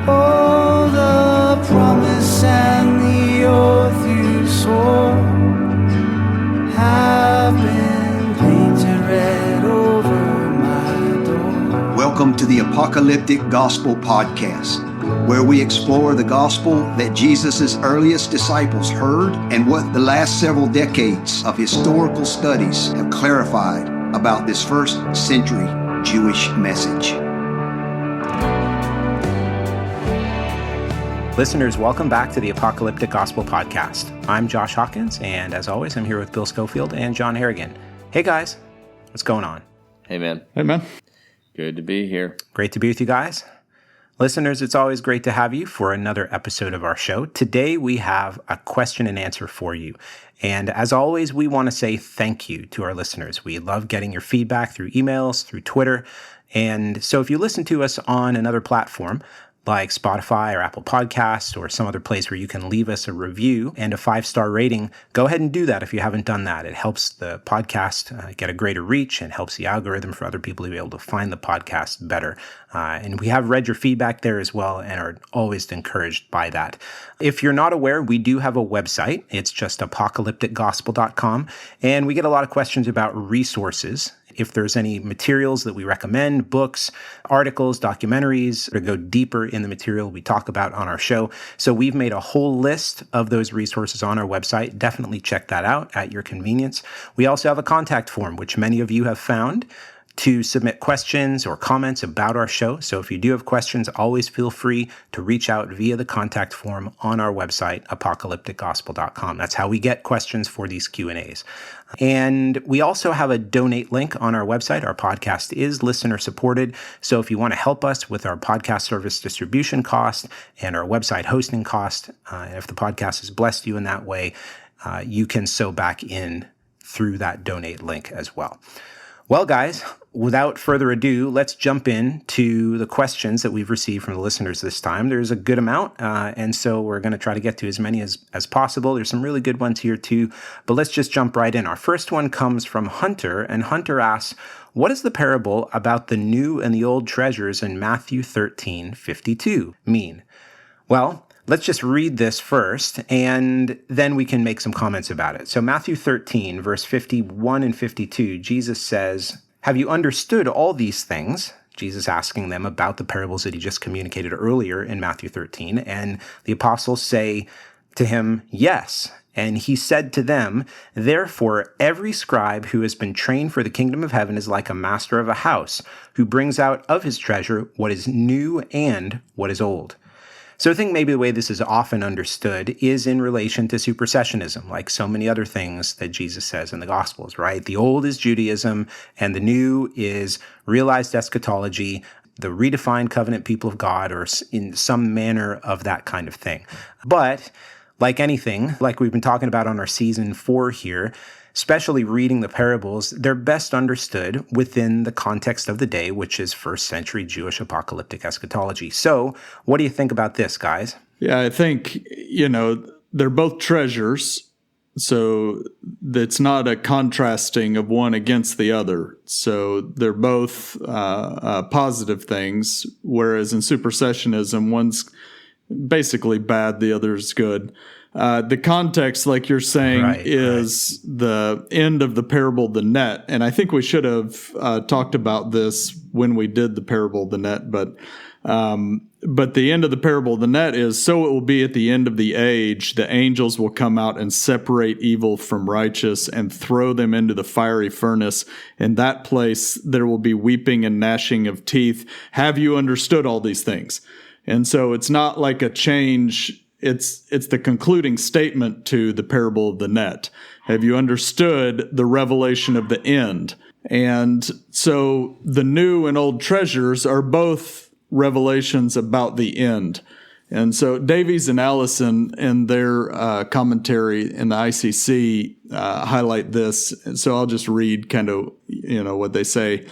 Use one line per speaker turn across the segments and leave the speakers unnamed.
Oh, the promise and the oath you swore have been painted red over my door.
Welcome to the Apocalyptic Gospel Podcast, where we explore the gospel that Jesus' earliest disciples heard and what the last several decades of historical studies have clarified about this first century Jewish message.
Listeners, welcome back to the Apocalyptic Gospel Podcast. I'm Josh Hawkins, and as always, I'm here with Bill Schofield and John Harrigan. Hey guys, what's going on?
Hey man.
Hey man.
Good to be here.
Great to be with you guys. Listeners, it's always great to have you for another episode of our show. Today we have a question and answer for you. And as always, we want to say thank you to our listeners. We love getting your feedback through emails, through Twitter. And so if you listen to us on another platform, like Spotify or Apple Podcasts or some other place where you can leave us a review and a 5-star rating, go ahead and do that if you haven't done that. It helps the podcast get a greater reach and helps the algorithm for other people to be able to find the podcast better. And we have read your feedback there as well and are always encouraged by that. If you're not aware, we do have a website. It's just apocalypticgospel.com. And we get a lot of questions about resources. If there's any materials that we recommend, books, articles, documentaries, to go deeper in the material we talk about on our show. So we've made a whole list of those resources on our website. Definitely check that out at your convenience. We also have a contact form, which many of you have found, to submit questions or comments about our show. So if you do have questions, always feel free to reach out via the contact form on our website, apocalypticgospel.com. That's how we get questions for these Q&As. And we also have a donate link on our website. Our podcast is listener supported. So if you want to help us with our podcast service distribution cost and our website hosting cost, and if the podcast has blessed you in that way, you can sow back in through that donate link as well. Well, guys, without further ado, let's jump into the questions that we've received from the listeners this time. There's a good amount, and so we're going to try to get to as many as possible. There's some really good ones here too, but let's just jump right in. Our first one comes from Hunter, and Hunter asks, what is the parable about the new and the old treasures in Matthew 13:52 mean? Well, let's just read this first, and then we can make some comments about it. So Matthew 13, verse 51 and 52, Jesus says, have you understood all these things? Jesus asking them about the parables that he just communicated earlier in Matthew 13. And the apostles say to him, yes. And he said to them, therefore, every scribe who has been trained for the kingdom of heaven is like a master of a house, who brings out of his treasure what is new and what is old. So I think maybe the way this is often understood is in relation to supersessionism, like so many other things that Jesus says in the Gospels, right? The old is Judaism, and the new is realized eschatology, the redefined covenant people of God, or in some manner of that kind of thing. But like anything, like we've been talking about on our season 4 here, especially reading the parables, they're best understood within the context of the day, which is first century Jewish apocalyptic eschatology. So what do you think about this, guys?
Yeah, I think, they're both treasures. So it's not a contrasting of one against the other. So they're both positive things, whereas in supersessionism, one's basically bad, the other's good. The context, like you're saying, is the end of the parable of the net. And I think we should have talked about this when we did the parable of the net. But the end of the parable of the net is, so it will be at the end of the age, the angels will come out and separate evil from righteous and throw them into the fiery furnace. In that place, there will be weeping and gnashing of teeth. Have you understood all these things? And so it's not like a change. It's the concluding statement to the parable of the net. Have you understood the revelation of the end? And so the new and old treasures are both revelations about the end. And so Davies and Allison in their commentary in the ICC highlight this. So I'll just read kind of, what they say.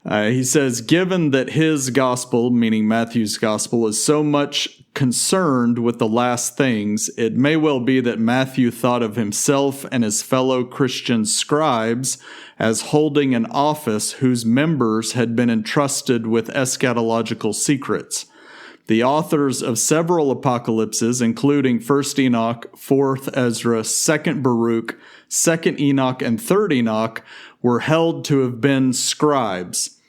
He says, given that his gospel, meaning Matthew's gospel, is so much concerned with the last things, it may well be that Matthew thought of himself and his fellow Christian scribes as holding an office whose members had been entrusted with eschatological secrets. The authors of several apocalypses, including 1st Enoch, 4th Ezra, 2nd Baruch, 2nd Enoch, and 3rd Enoch, were held to have been scribes.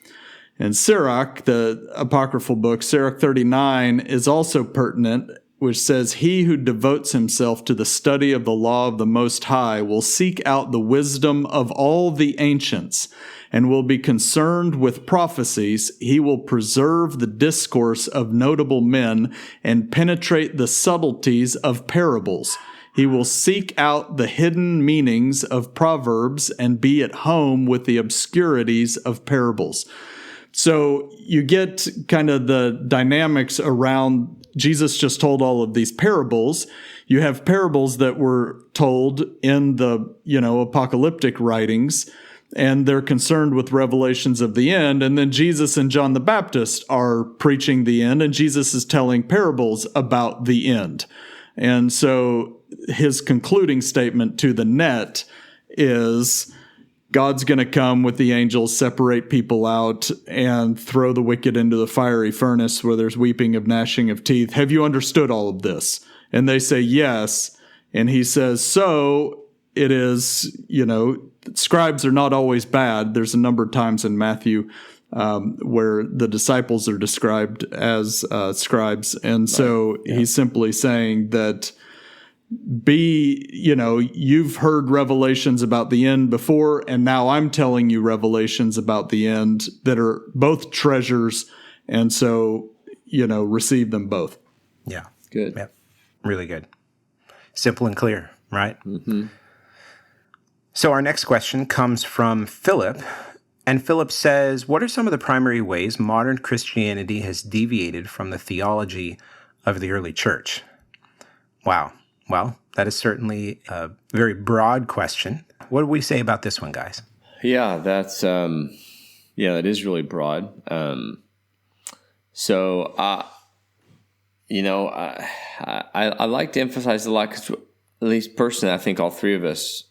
And Sirach, the apocryphal book, Sirach 39, is also pertinent, which says, "He who devotes himself to the study of the law of the Most High will seek out the wisdom of all the ancients, and will be concerned with prophecies. He will preserve the discourse of notable men and penetrate the subtleties of parables. He will seek out the hidden meanings of proverbs and be at home with the obscurities of parables." So you get kind of the dynamics around Jesus just told all of these parables. You have parables that were told in the, apocalyptic writings, and they're concerned with revelations of the end. And then Jesus and John the Baptist are preaching the end, and Jesus is telling parables about the end. And so his concluding statement to the net is, God's going to come with the angels, separate people out, and throw the wicked into the fiery furnace where there's weeping of gnashing of teeth. Have you understood all of this? And they say, yes. And he says, so it is, scribes are not always bad. There's a number of times in Matthew where the disciples are described as scribes. And so he's simply saying that you've heard revelations about the end before, and now I'm telling you revelations about the end that are both treasures, and so, receive them both.
Yeah.
Good.
Yeah. Really good. Simple and clear, right?
Mm-hmm.
So our next question comes from Philip, and Philip says, what are some of the primary ways modern Christianity has deviated from the theology of the early church? Wow. Well, that is certainly a very broad question. What do we say about this one, guys?
Yeah, that's it is really broad. I like to emphasize a lot because, at least personally, I think all three of us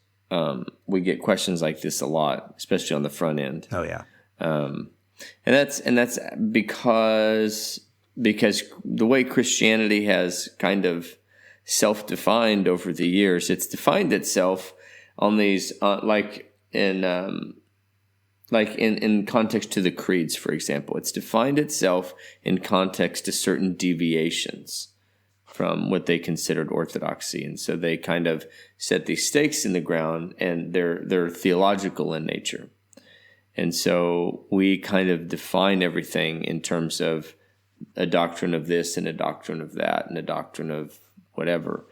we get questions like this a lot, especially on the front end.
Oh yeah,
and that's because the way Christianity has kind of self-defined over the years. It's defined itself on these, in context to the creeds, for example. It's defined itself in context to certain deviations from what they considered orthodoxy, and so they kind of set these stakes in the ground, and they're theological in nature. And so we kind of define everything in terms of a doctrine of this and a doctrine of that and a doctrine of whatever.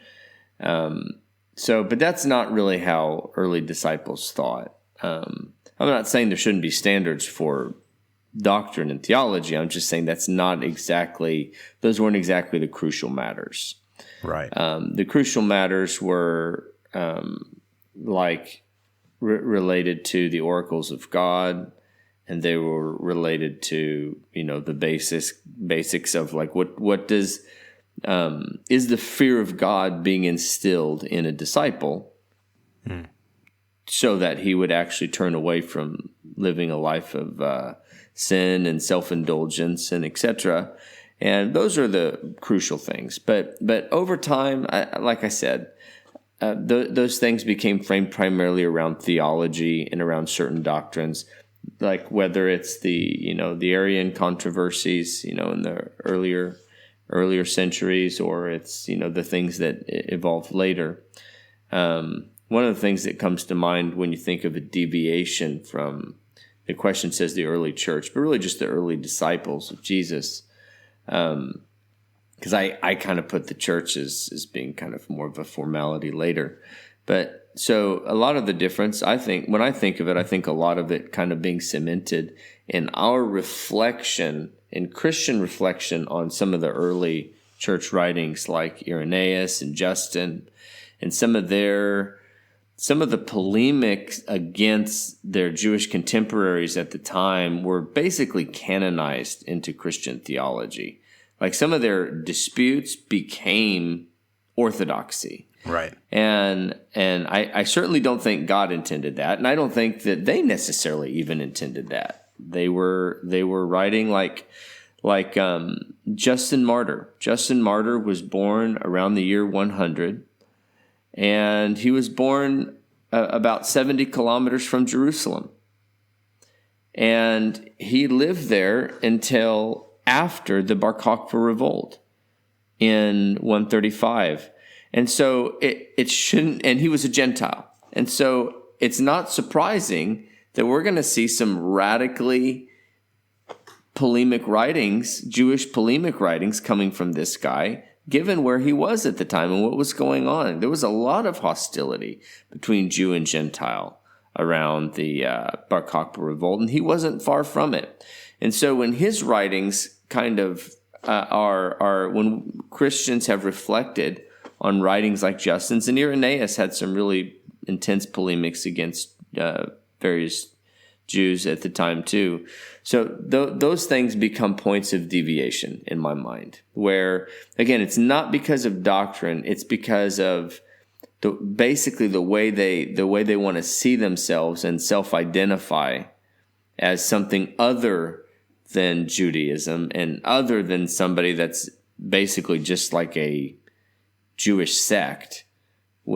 But that's not really how early disciples thought. I'm not saying there shouldn't be standards for doctrine and theology. I'm just saying those weren't exactly the crucial matters.
Right.
The crucial matters were related to the oracles of God, and they were related to, the basics of what does is the fear of God being instilled in a disciple so that he would actually turn away from living a life of sin and self-indulgence and etc. And those are the crucial things. But over time, like I said, those things became framed primarily around theology and around certain doctrines, like whether it's the Arian controversies, in the earlier centuries, or it's, the things that evolved later. One of the things that comes to mind when you think of a deviation from, the question says the early church, but really just the early disciples of Jesus. Because I kind of put the church as being kind of more of a formality later. But so a lot of the difference, I think, when I think of it, I think a lot of it kind of being cemented in our reflection, in Christian reflection on some of the early church writings like Irenaeus and Justin, and some of the polemics against their Jewish contemporaries at the time were basically canonized into Christian theology. Like some of their disputes became orthodoxy.
Right.
And I certainly don't think God intended that, and I don't think that they necessarily even intended that. They were writing like like Justin Martyr. Justin Martyr was born around the year 100, and he was born about 70 kilometers from Jerusalem. And he lived there until after the Bar Kokhba revolt in 135. And so it shouldn't, and he was a Gentile. And so it's not surprising that we're going to see some radically polemic writings, Jewish polemic writings coming from this guy, given where he was at the time and what was going on. There was a lot of hostility between Jew and Gentile around the Bar Kokhba revolt, and he wasn't far from it. And so when his writings kind of are when Christians have reflected on writings like Justin's, and Irenaeus had some really intense polemics against various Jews at the time too. So those things become points of deviation in my mind, where, again, it's not because of doctrine, it's because of basically the way they want to see themselves and self-identify as something other than Judaism and other than somebody that's basically just like a Jewish sect.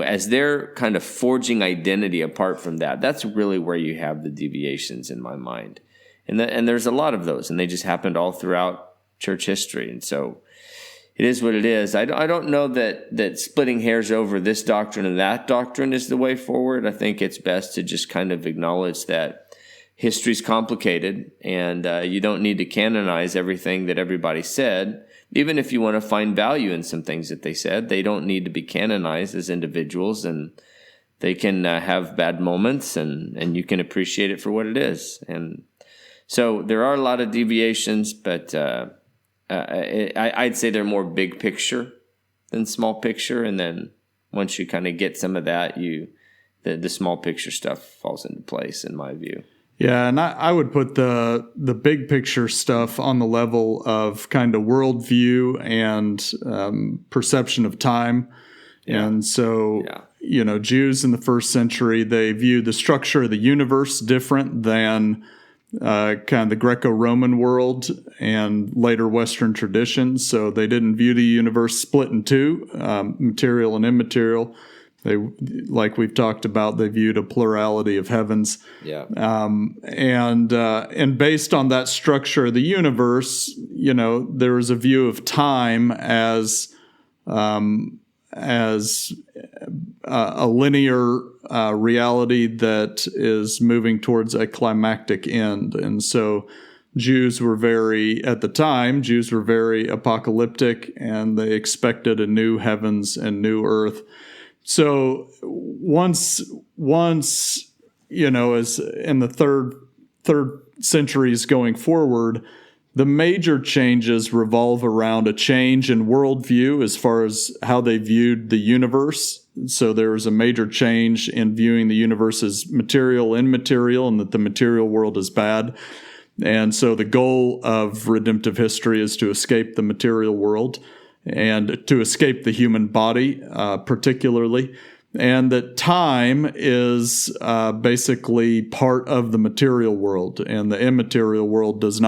As they're kind of forging identity apart from that, that's really where you have the deviations in my mind. And there's a lot of those, and they just happened all throughout church history. And so it is what it is. I don't know that splitting hairs over this doctrine and that doctrine is the way forward. I think it's best to just kind of acknowledge that history's complicated, and you don't need to canonize everything that everybody said. Even if you want to find value in some things that they said, they don't need to be canonized as individuals, and they can have bad moments, and you can appreciate it for what it is. And so there are a lot of deviations, but I'd say they're more big picture than small picture. And then once you kind of get some of that, the small picture stuff falls into place, in my view.
Yeah, and I would put the big picture stuff on the level of kind of worldview and perception of time. Yeah. And so, Jews in the first century, they viewed the structure of the universe different than kind of the Greco-Roman world and later Western traditions. So they didn't view the universe split in two, material and immaterial. They, like we've talked about, they viewed a plurality of heavens. Yeah. And based on that structure of the universe, there was a view of time as a linear reality that is moving towards a climactic end. And so Jews were very apocalyptic, and they expected a new heavens and new earth. So once as in the third centuries going forward, the major changes revolve around a change in worldview as far as how they viewed the universe. So there was a major change in viewing the universe as material, immaterial, and that the material world is bad. And so the goal of redemptive history is to escape the material world and to escape the human body, particularly, and that time is basically part of the material world, and the immaterial world is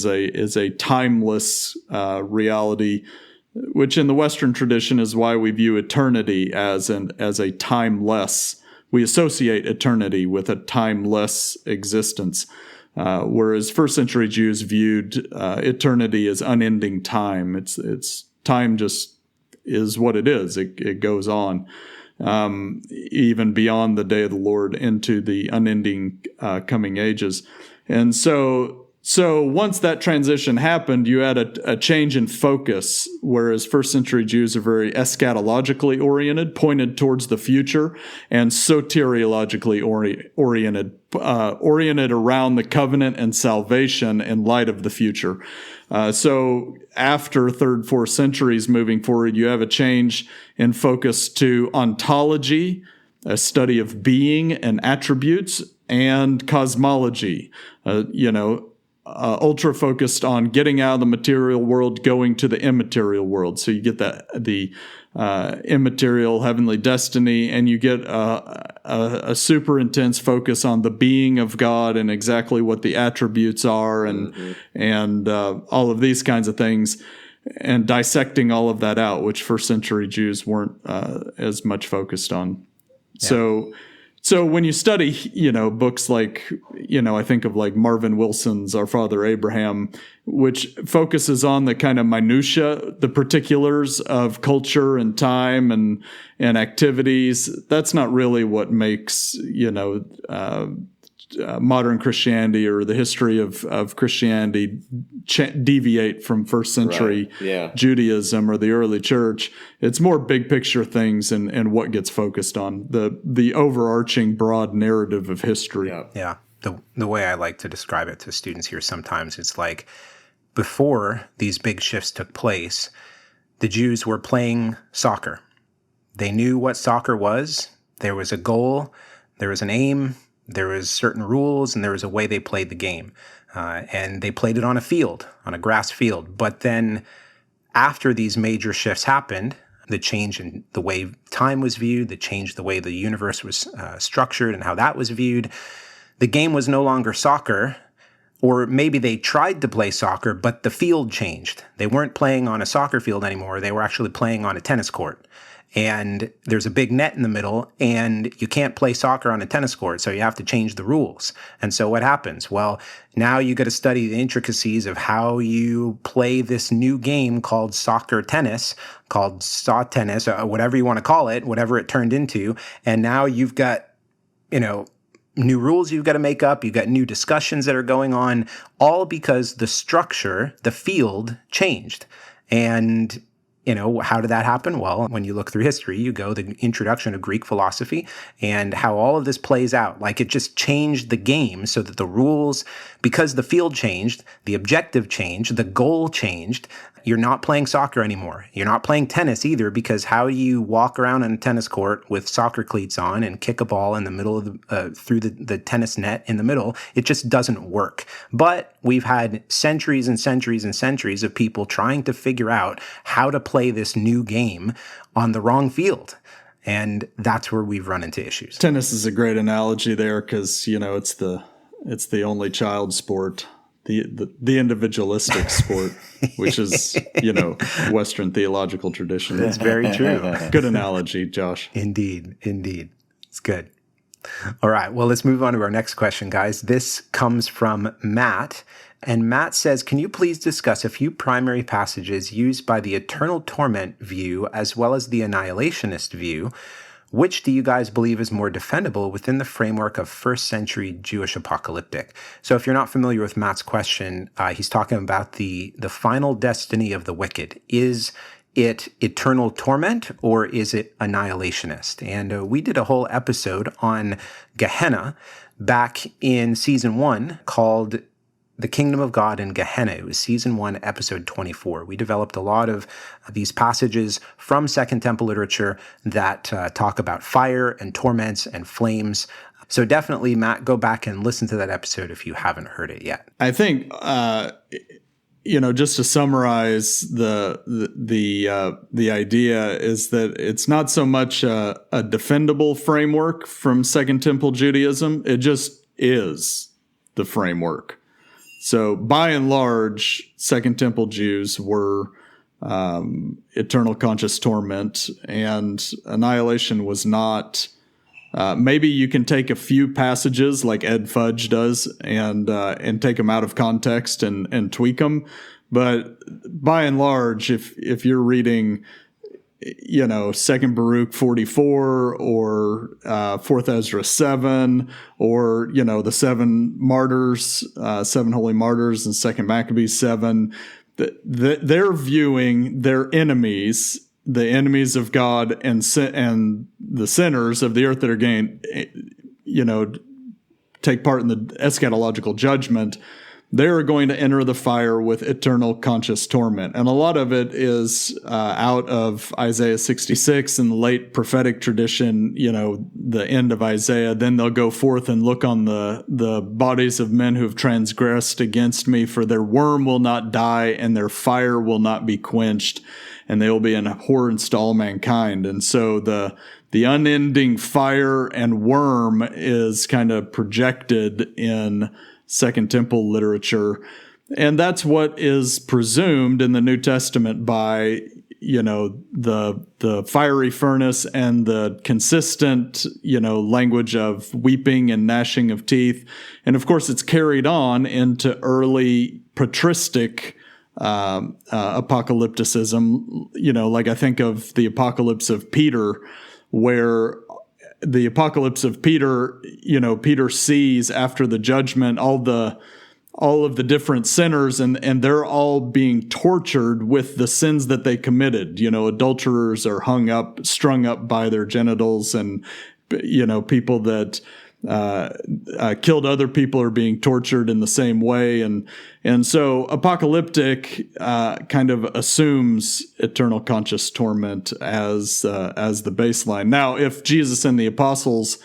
a timeless reality, which in the Western tradition is why we view eternity as a timeless. We associate eternity with a timeless existence. Whereas first century Jews viewed eternity as unending time. It's time just is what it is. It goes on, even beyond the day of the Lord into the unending coming ages. And so once that transition happened, you had a change in focus, whereas first century Jews are very eschatologically oriented, pointed towards the future, and soteriologically oriented around the covenant and salvation in light of the future. So after third, fourth centuries moving forward, you have a change in focus to ontology, a study of being and attributes, and cosmology. ultra focused on getting out of the material world, going to the immaterial world. So you get the immaterial heavenly destiny, and you get a super intense focus on the being of God and exactly what the attributes are, and all of these kinds of things, and dissecting all of that out, which first century Jews weren't as much focused on. Yeah. So when you study, books like, I think of like Marvin Wilson's Our Father Abraham, which focuses on the kind of minutia, the particulars of culture and time and activities. That's not really what makes, modern Christianity or the history of Christianity deviate from first century Judaism or the early church. It's more big picture things and what gets focused on, the overarching broad narrative of history.
Yeah. The way I like to describe it to students here sometimes, it's like before these big shifts took place, the Jews were playing soccer. They knew what soccer was. There was a goal. There was an aim. There was certain rules, and there was a way they played the game. And they played it on a field, on a grass field. But then after these major shifts happened, the change in the way time was viewed, the change the way the universe was structured and how that was viewed, the game was no longer soccer. Or maybe they tried to play soccer, but the field changed. They weren't playing on a soccer field anymore. They were actually playing on a tennis court. And there's a big net in the middle, and you can't play soccer on a tennis court, so you have to change the rules. And so what happens? Well, now you got to study the intricacies of how you play this new game called soccer tennis, called saw tennis, or whatever you want to call it, whatever it turned into. And now you've got, new rules you've got to make up. You've got new discussions that are going on, all because the structure, the field changed. And how did that happen? Well, when you look through history, you go the introduction of Greek philosophy and how all of this plays out. Like it just changed the game so that the rules, because the field changed, the objective changed, the goal changed. You're not playing soccer anymore. You're not playing tennis either, because how do you walk around on a tennis court with soccer cleats on and kick a ball in the middle of through the tennis net in the middle? It just doesn't work. But we've had centuries and centuries and centuries of people trying to figure out how to play this new game on the wrong field. And that's where we've run into issues.
Tennis is a great analogy there because, it's the only child sport. The individualistic sport, which is, Western theological tradition.
That's very true.
Good analogy, Josh.
Indeed. It's good. All right. Well, let's move on to our next question, guys. This comes from Matt. And Matt says, can you please discuss a few primary passages used by the eternal torment view as well as the annihilationist view? Which do you guys believe is more defendable within the framework of first century Jewish apocalyptic? So if you're not familiar with Matt's question, he's talking about the final destiny of the wicked. Is it eternal torment or is it annihilationist? And we did a whole episode on Gehenna back in season 1 called The Kingdom of God in Gehenna. It was season 1, episode 24. We developed a lot of these passages from Second Temple literature that talk about fire and torments and flames. So definitely, Matt, go back and listen to that episode if you haven't heard it yet.
I think, just to summarize the idea is that it's not so much a defendable framework from Second Temple Judaism. It just is the framework. So by and large, Second Temple Jews were eternal conscious torment, and annihilation was not. Maybe you can take a few passages like Ed Fudge does and take them out of context and tweak them. But by and large, if you're reading, Second Baruch 44 or Fourth Ezra 7 or, the 7 martyrs, 7 holy martyrs and Second Maccabees 7, they're viewing their enemies, the enemies of God and the sinners of the earth that are going, take part in the eschatological judgment. they're going to enter the fire with eternal conscious torment. And a lot of it is out of Isaiah 66 and the late prophetic tradition, the end of Isaiah. Then they'll go forth and look on the bodies of men who have transgressed against me, for their worm will not die and their fire will not be quenched, and they will be an abhorrence to all mankind. And so the unending fire and worm is kind of projected in Second Temple literature. And that's what is presumed in the New Testament by, the fiery furnace and the consistent, language of weeping and gnashing of teeth. And of course, it's carried on into early patristic apocalypticism, like I think of the Apocalypse of Peter, where the Apocalypse of Peter, Peter sees after the judgment all of the different sinners, and they're all being tortured with the sins that they committed. Adulterers are strung up by their genitals, and people that killed other people are being tortured in the same way, and so Apocalyptic kind of assumes eternal conscious torment as the baseline. Now, if Jesus and the apostles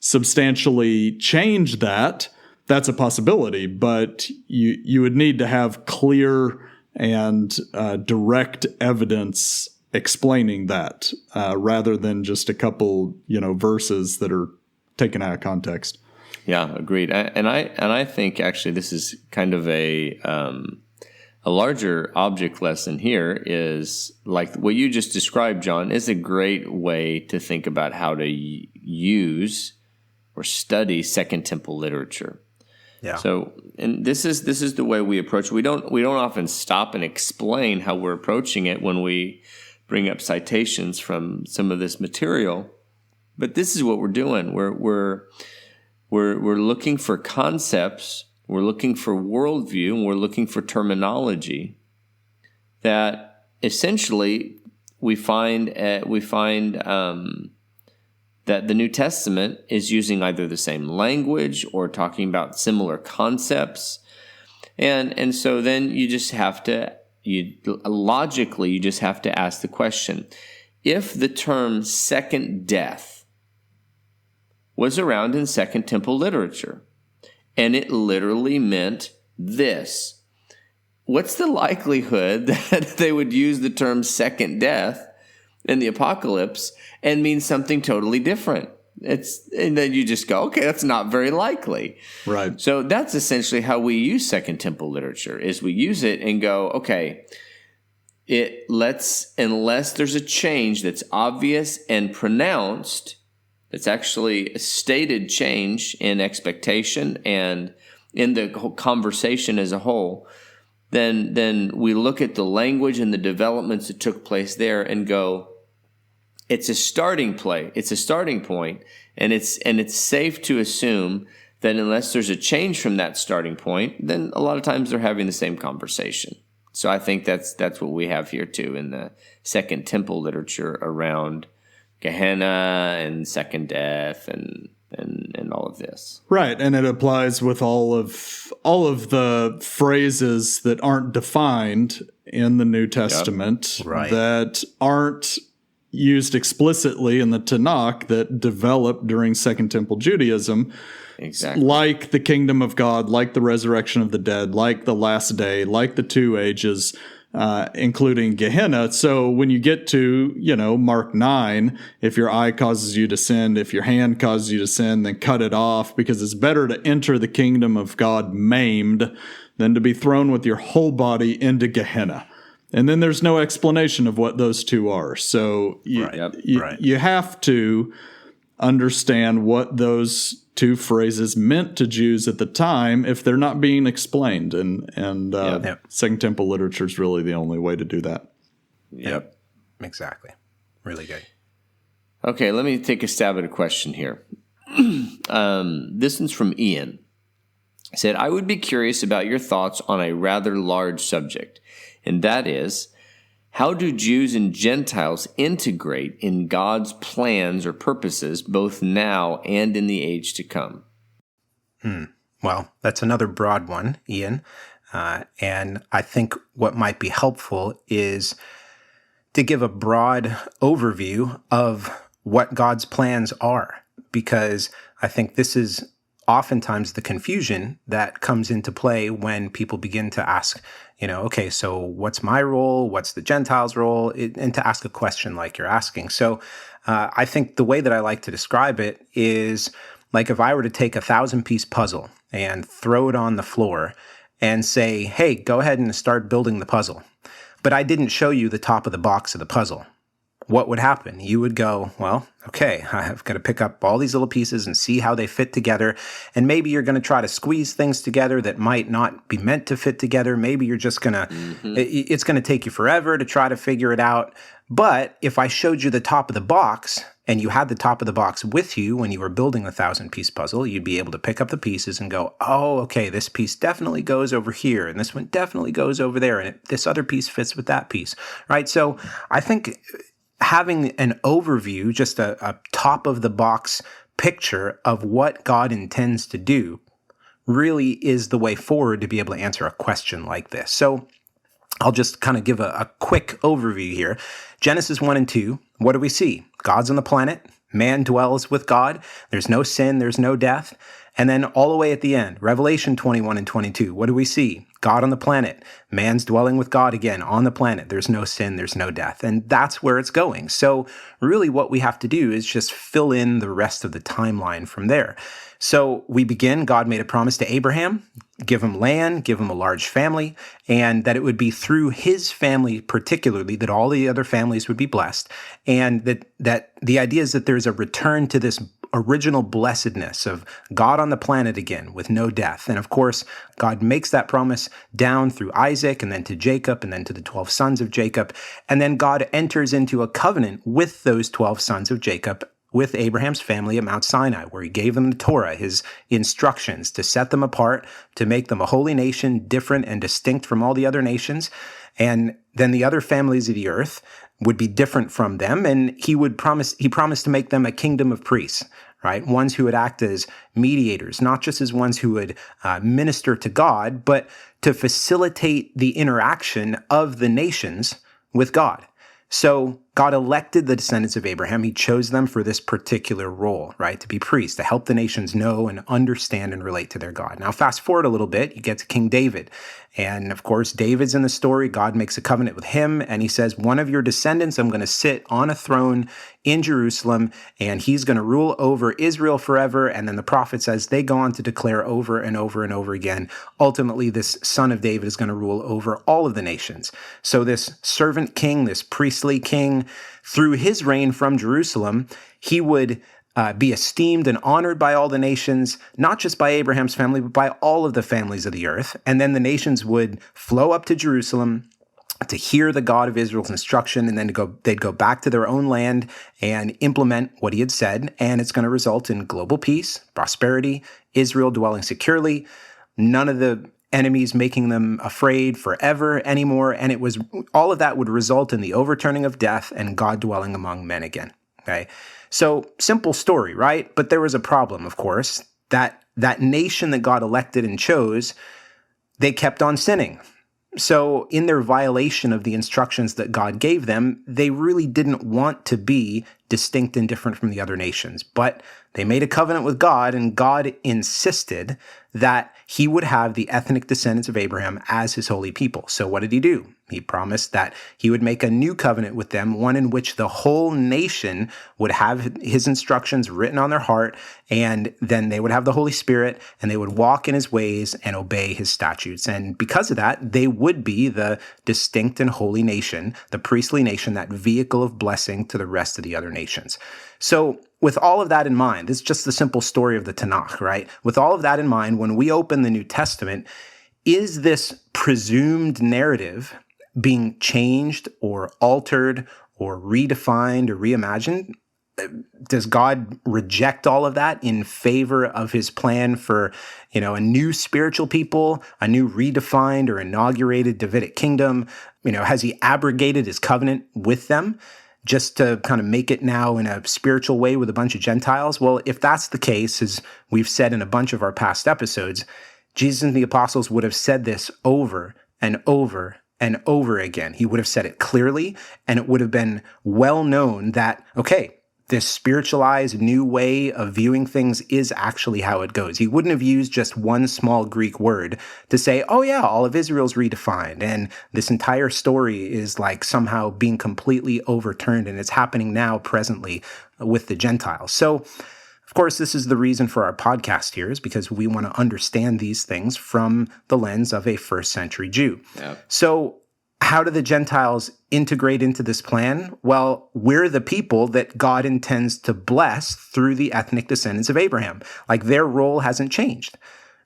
substantially change that, that's a possibility, but you would need to have clear and direct evidence explaining that, rather than just a couple verses that are taken out of context.
Yeah, agreed. And I think actually this is kind of a larger object lesson here, is like what you just described, John, is a great way to think about how to use or study Second Temple literature.
Yeah.
So, and this is the way we approach it. We don't often stop and explain how we're approaching it when we bring up citations from some of this material. But this is what we're doing. We're looking for concepts, we're looking for worldview, and we're looking for terminology that essentially we find that the New Testament is using either the same language or talking about similar concepts, and so then you just have to logically ask the question: if the term second death was around in Second Temple literature, and it literally meant this, what's the likelihood that they would use the term second death in the Apocalypse and mean something totally different? And then you just go, okay, that's not very likely.
Right.
So that's essentially how we use Second Temple literature, is we use it and go, okay, unless there's a change that's obvious and pronounced, it's actually a stated change in expectation and in the whole conversation as a whole, then we look at the language and the developments that took place there and go, it's a starting point, and it's safe to assume that unless there's a change from that starting point, then a lot of times they're having the same conversation. So I think that's what we have here too in the Second Temple literature around Gehenna and second death and all of this.
Right, and it applies with all of the phrases that aren't defined in the New Testament,
Right.
that aren't used explicitly in the Tanakh, that developed during Second Temple Judaism.
Exactly.
Like the kingdom of God, like the resurrection of the dead, like the last day, like the two ages, including Gehenna. So when you get to, Mark 9, if your eye causes you to sin, if your hand causes you to sin, then cut it off, because it's better to enter the kingdom of God maimed than to be thrown with your whole body into Gehenna. And then there's no explanation of what those two are. So you have to understand what those two phrases meant to Jews at the time if they're not being explained. And Second Temple literature is really the only way to do that.
Yep. Exactly. Really good.
Okay, let me take a stab at a question here. This one's from Ian. He said, I would be curious about your thoughts on a rather large subject, and that is, how do Jews and Gentiles integrate in God's plans or purposes both now and in the age to come?
Well, that's another broad one, Ian. And I think what might be helpful is to give a broad overview of what God's plans are, because I think this is oftentimes the confusion that comes into play when people begin to ask, okay, so what's my role? What's the Gentiles' role? And to ask a question like you're asking. So I think the way that I like to describe it is like if I were to take a 1,000-piece puzzle and throw it on the floor and say, hey, go ahead and start building the puzzle. But I didn't show you the top of the box of the puzzle. What would happen? You would go, well, okay, I've got to pick up all these little pieces and see how they fit together. And maybe you're going to try to squeeze things together that might not be meant to fit together. Maybe you're just going to, it's going to take you forever to try to figure it out. But if I showed you the top of the box and you had the top of the box with you when you were building the 1,000-piece puzzle, you'd be able to pick up the pieces and go, oh, okay, this piece definitely goes over here and this one definitely goes over there and this other piece fits with that piece, right? So I think having an overview, just a top of the box picture of what God intends to do really is the way forward to be able to answer a question like this. So I'll just kind of give a quick overview here. Genesis 1 and 2, what do we see? God's on the planet. Man dwells with God. There's no sin. There's no death. And then all the way at the end, Revelation 21 and 22, what do we see? God on the planet. Man's dwelling with God again on the planet. There's no sin. There's no death. And that's where it's going. So really what we have to do is just fill in the rest of the timeline from there. So we begin, God made a promise to Abraham, give him land, give him a large family, and that it would be through his family particularly that all the other families would be blessed. And that the idea is that there's a return to this original blessedness of God on the planet again with no death. And of course, God makes that promise down through Isaac and then to Jacob and then to the 12 sons of Jacob. And then God enters into a covenant with those 12 sons of Jacob with Abraham's family at Mount Sinai, where he gave them the Torah, his instructions to set them apart, to make them a holy nation, different and distinct from all the other nations. And then the other families of the earth would be different from them. And he promised to make them a kingdom of priests, right? Ones who would act as mediators, not just as ones who would minister to God, but to facilitate the interaction of the nations with God. So God elected the descendants of Abraham. He chose them for this particular role, right? To be priests, to help the nations know and understand and relate to their God. Now, fast forward a little bit, you get to King David. And of course, David's in the story. God makes a covenant with him. And he says, one of your descendants, I'm going to sit on a throne in Jerusalem, and he's going to rule over Israel forever. And then the prophet says they go on to declare over and over and over again, ultimately, this son of David is going to rule over all of the nations. So this servant king, this priestly king, through his reign from Jerusalem, he would be esteemed and honored by all the nations, not just by Abraham's family, but by all of the families of the earth. And then the nations would flow up to Jerusalem to hear the God of Israel's instruction, and then they'd go back to their own land and implement what he had said. And it's going to result in global peace, prosperity, Israel dwelling securely, none of the enemies making them afraid forever anymore. And it was all of that would result in the overturning of death and God dwelling among men again. Okay. So simple story, right? But there was a problem, of course, that nation that God elected and chose, they kept on sinning. So in their violation of the instructions that God gave them, they really didn't want to be distinct and different from the other nations. But they made a covenant with God, and God insisted that he would have the ethnic descendants of Abraham as his holy people. So what did he do? He promised that he would make a new covenant with them, one in which the whole nation would have his instructions written on their heart, and then they would have the Holy Spirit, and they would walk in his ways and obey his statutes. And because of that, they would be the distinct and holy nation, the priestly nation, that vehicle of blessing to the rest of the other nations. So with all of that in mind, this is just the simple story of the Tanakh, right? With all of that in mind, when we open the New Testament, is this presumed narrative being changed or altered or redefined or reimagined? Does God reject all of that in favor of his plan for, a new spiritual people, a new redefined or inaugurated Davidic kingdom? Has he abrogated his covenant with them? just to kind of make it now in a spiritual way with a bunch of Gentiles? Well, if that's the case, as we've said in a bunch of our past episodes, Jesus and the apostles would have said this over and over and over again. He would have said it clearly, and it would have been well known that, okay, this spiritualized new way of viewing things is actually how it goes. He wouldn't have used just one small Greek word to say, oh yeah, all of Israel's redefined, and this entire story is like somehow being completely overturned, and it's happening now presently with the Gentiles. So, of course, this is the reason for our podcast here, is because we want to understand these things from the lens of a first century Jew. Yeah. So how do the Gentiles integrate into this plan? Well, we're the people that God intends to bless through the ethnic descendants of Abraham. Like, their role hasn't changed,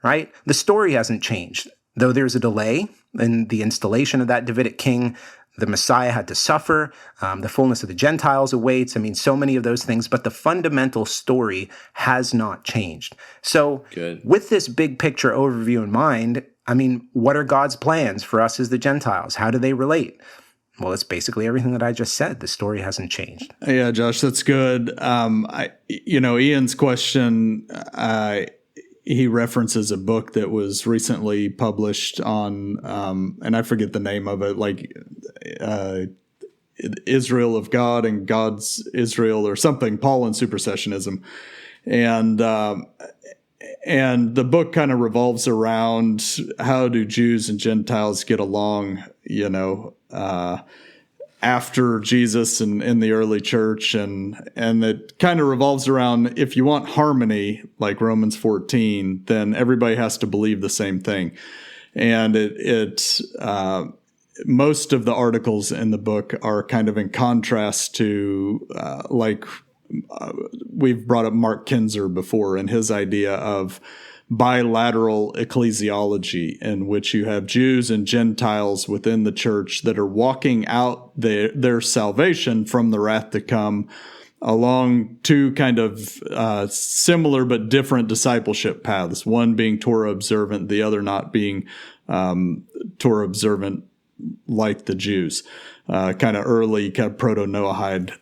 right? The story hasn't changed. Though there's a delay in the installation of that Davidic king, the Messiah had to suffer, the fullness of the Gentiles awaits. I mean, so many of those things, but the fundamental story has not changed. So with this big picture overview in mind, I mean, what are God's plans for us as the Gentiles? How do they relate? Well, it's basically everything that I just said. The story hasn't changed.
Yeah, Josh, that's good. Ian's question, he references a book that was recently published on, and I forget the name of it, like Israel of God and God's Israel or something, Paul and Supersessionism. And the book kind of revolves around how do Jews and Gentiles get along, after Jesus and in the early church. And it kind of revolves around, if you want harmony, like Romans 14, then everybody has to believe the same thing. And most of the articles in the book are kind of in contrast to, we've brought up Mark Kinzer before and his idea of bilateral ecclesiology, in which you have Jews and Gentiles within the church that are walking out their salvation from the wrath to come along two kind of similar but different discipleship paths, one being Torah observant, the other not being Torah observant like the Jews, kind of early, kind of proto-Noahide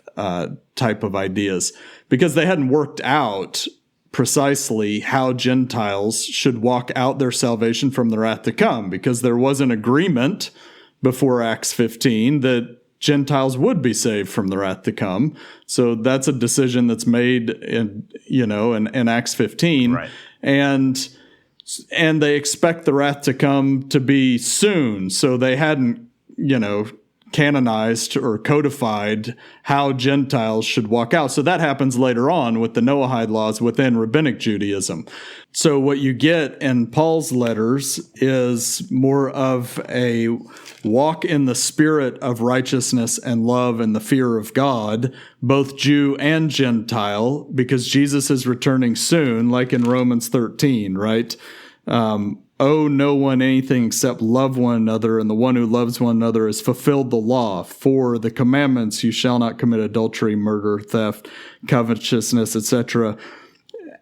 type of ideas, because they hadn't worked out precisely how Gentiles should walk out their salvation from the wrath to come, because there was an agreement before Acts 15 that Gentiles would be saved from the wrath to come. So that's a decision that's made in Acts 15.
Right.
And they expect the wrath to come to be soon. So they hadn't, canonized or codified how Gentiles should walk out. So that happens later on with the Noahide laws within Rabbinic Judaism. So what you get in Paul's letters is more of a walk in the spirit of righteousness and love and the fear of God, both Jew and Gentile, because Jesus is returning soon, like in Romans 13, right? Owe no one anything except love one another, and the one who loves one another has fulfilled the law. For the commandments, you shall not commit adultery, murder, theft, covetousness, etc.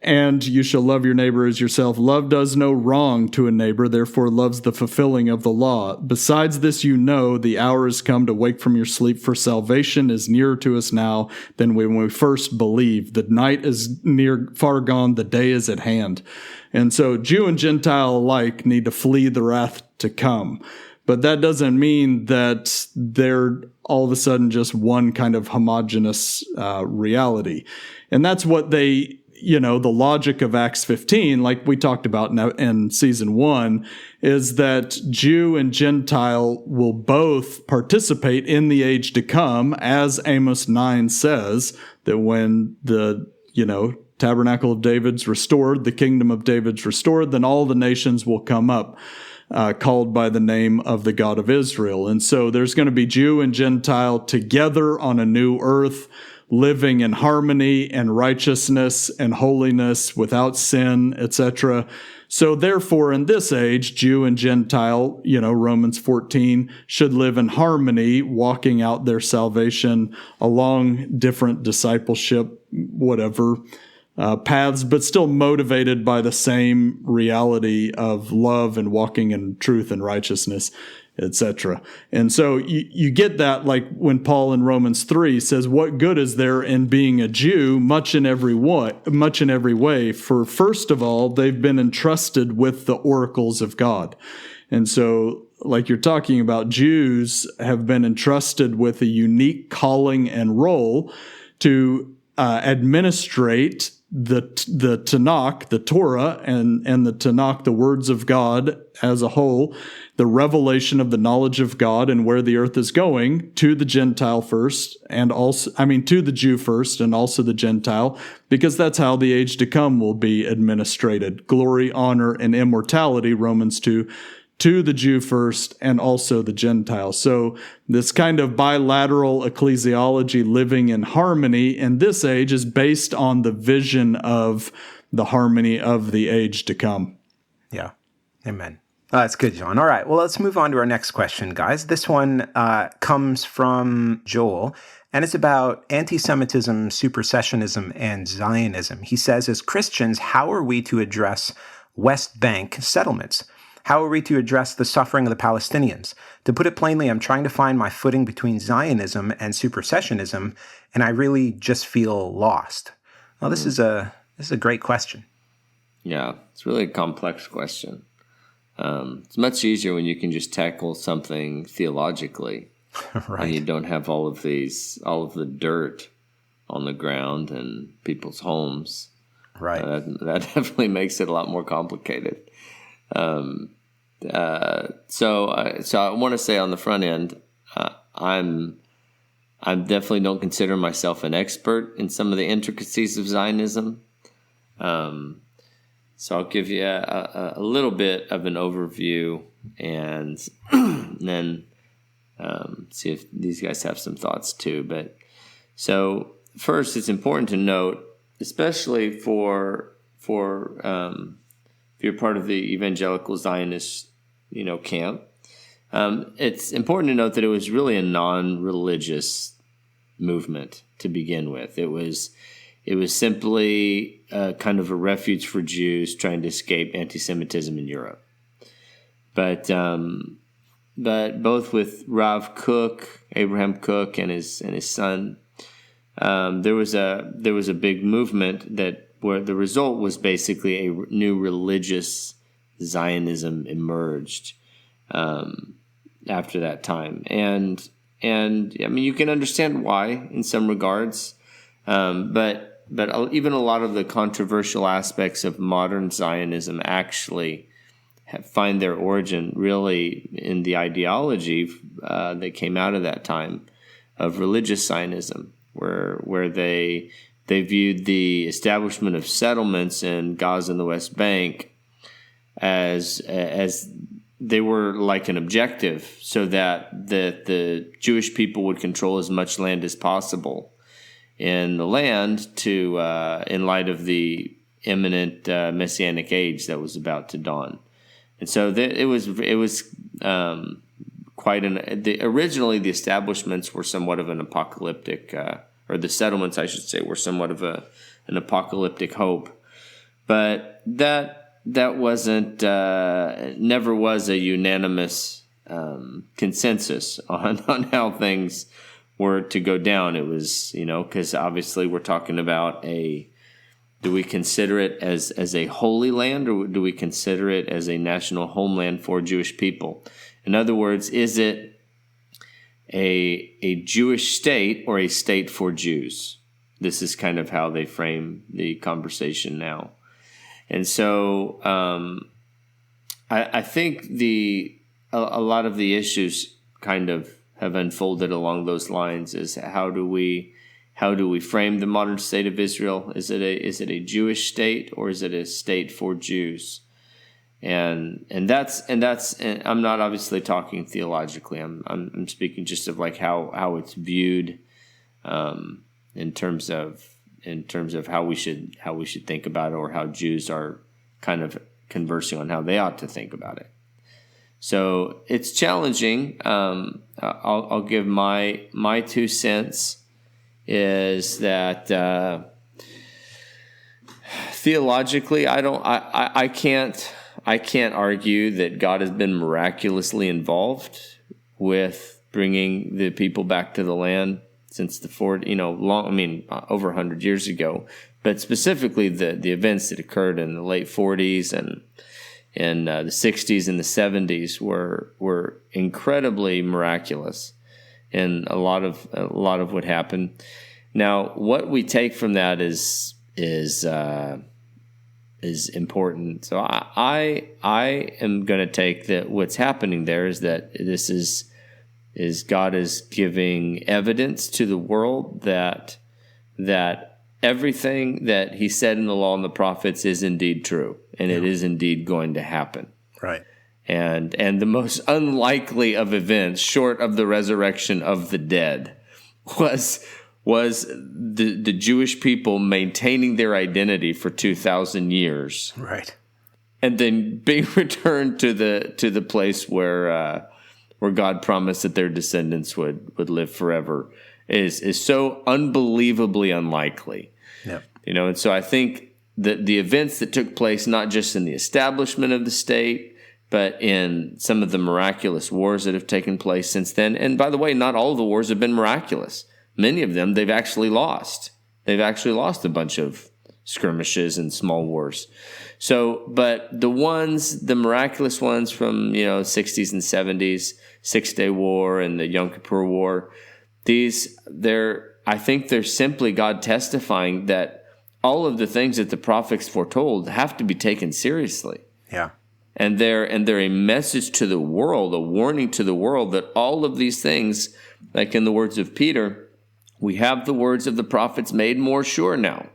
And you shall love your neighbor as yourself. Love does no wrong to a neighbor, therefore loves the fulfilling of the law. Besides this, the hour has come to wake from your sleep, for salvation is nearer to us now than when we first believed. The night is far gone, the day is at hand. And so Jew and Gentile alike need to flee the wrath to come. But that doesn't mean that they're all of a sudden just one kind of homogeneous reality. And that's what the logic of Acts 15, like we talked about in season 1, is that Jew and Gentile will both participate in the age to come, as Amos 9 says, that when the, tabernacle of David's restored, the kingdom of David's restored, then all the nations will come up, called by the name of the God of Israel. And so there's going to be Jew and Gentile together on a new earth, living in harmony and righteousness and holiness without sin, etc. So therefore, in this age, Jew and Gentile, Romans 14, should live in harmony, walking out their salvation along different discipleship, paths, but still motivated by the same reality of love and walking in truth and righteousness. etc. And so you get that, like when Paul in Romans 3 says, what good is there in being a Jew? Much in every way. For first of all, they've been entrusted with the oracles of God. And so, like you're talking about, Jews have been entrusted with a unique calling and role to administrate the Tanakh, the Torah, and the Tanakh, the words of God as a whole, the revelation of the knowledge of God and where the earth is going, to the Gentile first, and also, to the Jew first and also the Gentile, because that's how the age to come will be administrated. Glory, honor, and immortality, Romans 2, to the Jew first and also the Gentile. So this kind of bilateral ecclesiology living in harmony in this age is based on the vision of the harmony of the age to come.
Yeah. Amen. That's good, John. All right. Well, let's move on to our next question, guys. This one comes from Joel, and it's about anti-Semitism, supersessionism, and Zionism. He says, as Christians, how are we to address West Bank settlements? How are we to address the suffering of the Palestinians? To put it plainly, I'm trying to find my footing between Zionism and supersessionism, and I really just feel lost. Well, this is a great question.
Yeah, it's really a complex question. It's much easier when you can just tackle something theologically,
Right.
and you don't have all of the dirt on the ground and people's homes.
Right.
That definitely makes it a lot more complicated. So I want to say on the front end, I definitely don't consider myself an expert in some of the intricacies of Zionism. So I'll give you a little bit of an overview and then see if these guys have some thoughts too. But so first, it's important to note, especially for if you're part of the evangelical Zionist, camp, it's important to note that it was really a non-religious movement to begin with. It was simply kind of a refuge for Jews trying to escape anti-Semitism in Europe. But both with Abraham Kook, and his son, there was a big movement where the result was basically a new religious Zionism emerged after that time, and you can understand why in some regards, but even a lot of the controversial aspects of modern Zionism actually find their origin really in the ideology that came out of that time of religious Zionism, where they viewed the establishment of settlements in Gaza and the West Bank as they were like an objective, so that the Jewish people would control as much land as possible in the land in light of the imminent messianic age that was about to dawn. And so it was quite originally the establishments were somewhat of an apocalyptic, or the settlements, I should say, were somewhat of an apocalyptic hope. But that wasn't, never was a unanimous consensus on how things were to go down. It was, because obviously we're talking about do we consider it as a holy land, or do we consider it as a national homeland for Jewish people? In other words, is it a Jewish state or a state for Jews? This is kind of how they frame the conversation now. And so I think a lot of the issues kind of have unfolded along those lines. Is how do we frame the modern state of Israel? Is it a Jewish state, or is it a state for Jews? And that's I'm not obviously talking theologically. I'm speaking just of like how it's viewed in terms of how we should think about it, or how Jews are kind of conversing on how they ought to think about it. So it's challenging. I'll give my 2 cents. Is that theologically, I I can't argue that God has been miraculously involved with bringing the people back to the land since the over 100 years ago. But specifically, the events that occurred in the late 40s and in the 60s and the 70s were incredibly miraculous, and a lot of what happened. Now, what we take from that is important. So I am going to take that what's happening there is that this is God is giving evidence to the world that everything that he said in the law and the prophets is indeed true, and it is indeed going to happen.
Right.
And the most unlikely of events, short of the resurrection of the dead, was the Jewish people maintaining their identity for 2,000 years.
Right.
And then being returned to the place where God promised that their descendants would live forever is so unbelievably unlikely.
Yep.
And so I think that the events that took place, not just in the establishment of the state, but in some of the miraculous wars that have taken place since then. And by the way, not all of the wars have been miraculous. Many of them they've actually lost. They've actually lost a bunch of skirmishes and small wars. So, but the miraculous ones from 60s and 70s, 6-Day War and the Yom Kippur War, I think they're simply God testifying that all of the things that the prophets foretold have to be taken seriously.
Yeah.
And they're a message to the world, a warning to the world that all of these things, like in the words of Peter, we have the words of the prophets made more sure now.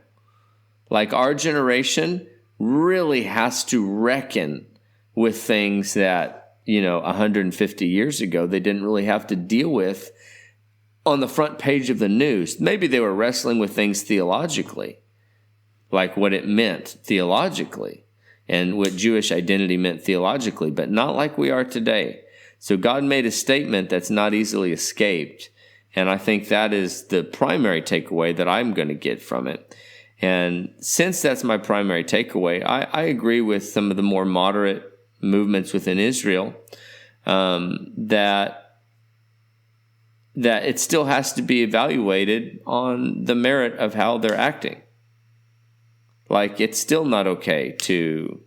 Like our generation really has to reckon with things that, 150 years ago they didn't really have to deal with on the front page of the news. Maybe they were wrestling with things theologically, like what it meant theologically and what Jewish identity meant theologically, but not like we are today. So God made a statement that's not easily escaped. And I think that is the primary takeaway that I'm going to get from it. And since that's my primary takeaway, I agree with some of the more moderate movements within Israel that it still has to be evaluated on the merit of how they're acting. Like, it's still not okay to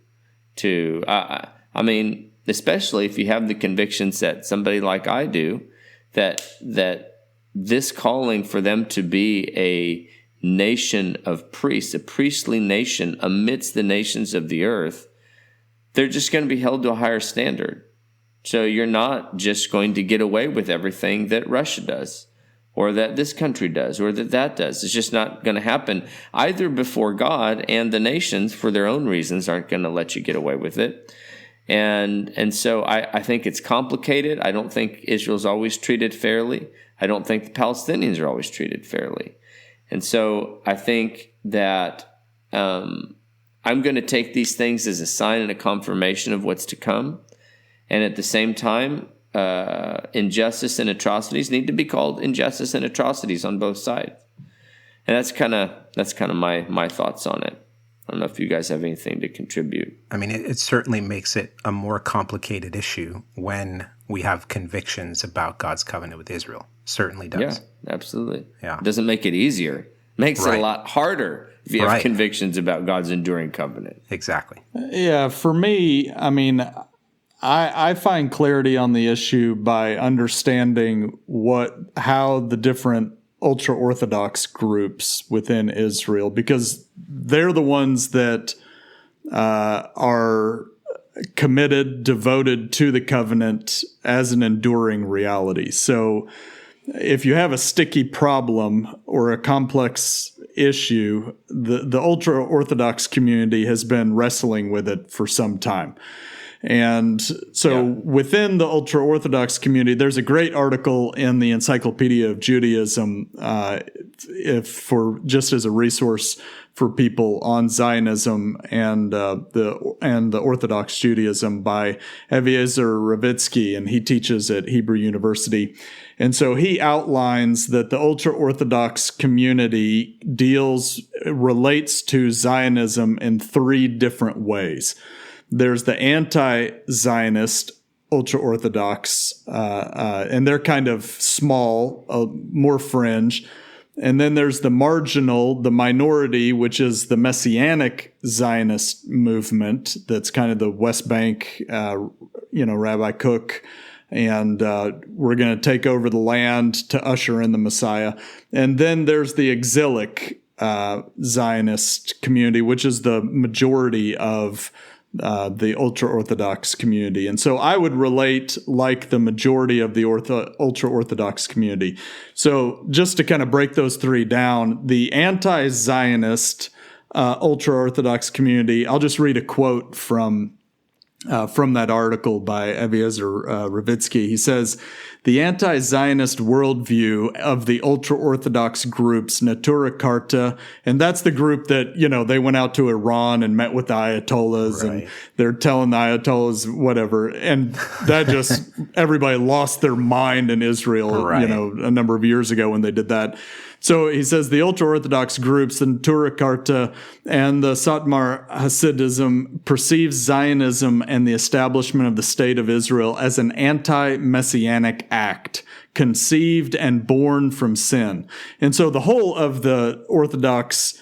especially if you have the convictions that somebody like I do, that this calling for them to be a nation of priests, a priestly nation amidst the nations of the earth, they're just going to be held to a higher standard. So you're not just going to get away with everything that Russia does, or that this country does, or that does. It's just not going to happen either before God, and the nations, for their own reasons, aren't going to let you get away with it. And so I think it's complicated. I don't think Israel's always treated fairly. I don't think the Palestinians are always treated fairly. And so I think that I'm going to take these things as a sign and a confirmation of what's to come. And at the same time, injustice and atrocities need to be called injustice and atrocities on both sides. And that's kind of my thoughts on it. I don't know if you guys have anything to contribute.
I mean, it certainly makes it a more complicated issue when we have convictions about God's covenant with Israel. Certainly does.
Yeah, absolutely.
Yeah.
It doesn't make it easier. It makes it a lot harder if you have convictions about God's enduring covenant.
Exactly.
Yeah, for me, I find clarity on the issue by understanding how the different ultra-Orthodox groups within Israel, because they're the ones that are committed, devoted to the covenant as an enduring reality. So if you have a sticky problem or a complex issue, the ultra-Orthodox community has been wrestling with it for some time. And so within the ultra-Orthodox community, there's a great article in the Encyclopedia of Judaism, just as a resource for people on Zionism and the Orthodox Judaism by Eliezer Ravitsky, and he teaches at Hebrew University. And so he outlines that the ultra-Orthodox community relates to Zionism in 3 different ways. There's the anti-Zionist ultra-Orthodox, and they're kind of small, more fringe. And then there's the marginal, the minority, which is the Messianic Zionist movement. That's kind of the West Bank, Rabbi Cook, and we're going to take over the land to usher in the Messiah. And then there's the exilic Zionist community, which is the majority of the ultra-Orthodox community. And so I would relate like the majority of the ultra-Orthodox community. So just to kind of break those three down, the anti-Zionist ultra-Orthodox community, I'll just read a quote from that article by Eliezer Ravitsky. He says, the anti-Zionist worldview of the ultra-Orthodox groups, Natura Carta, and that's the group that, they went out to Iran and met with the Ayatollahs, right. And they're telling the Ayatollahs whatever. And that just, everybody lost their mind in Israel, right. A number of years ago when they did that. So he says the ultra-Orthodox groups, the Natura Carta and the Satmar Hasidism, perceive Zionism and the establishment of the State of Israel as an anti-messianic act, conceived and born from sin. And so the whole of the Orthodox